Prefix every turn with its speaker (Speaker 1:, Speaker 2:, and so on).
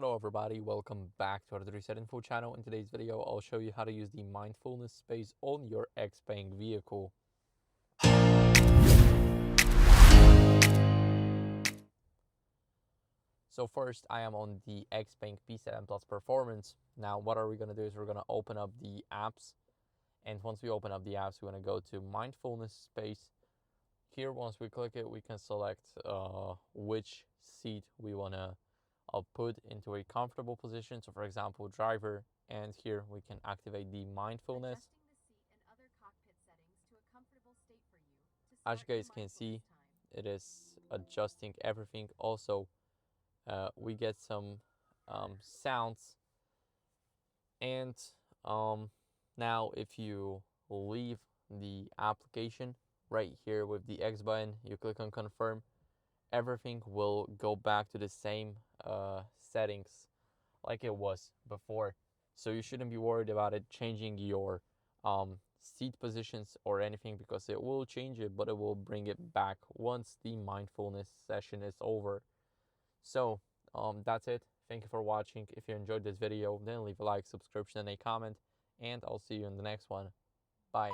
Speaker 1: Hello everybody, welcome back to our Reset Info channel. In today's video, I'll show you how to use the Mindfulness Space on your XPeng vehicle. So first, I am on the XPeng P7 Performance. Now, what are we going to do is we're going to open up the apps. And once we open up the apps, we're going to go to Mindfulness Space. Here, once we click it, we can select which seat we want to put into a comfortable position. So for example, driver, and here we can activate the mindfulness. As you guys can see, it is adjusting everything. Also, we get some sounds. And now if you leave the application right here with the X button, you click on confirm, everything will go back to the same settings like it was before. So you shouldn't be worried about it changing your seat positions or anything, because it will change it, but it will bring it back once the mindfulness session is over. So that's it. Thank you for watching. If you enjoyed this video, then leave a like, subscription, and a comment, and I'll see you in the next one. Bye.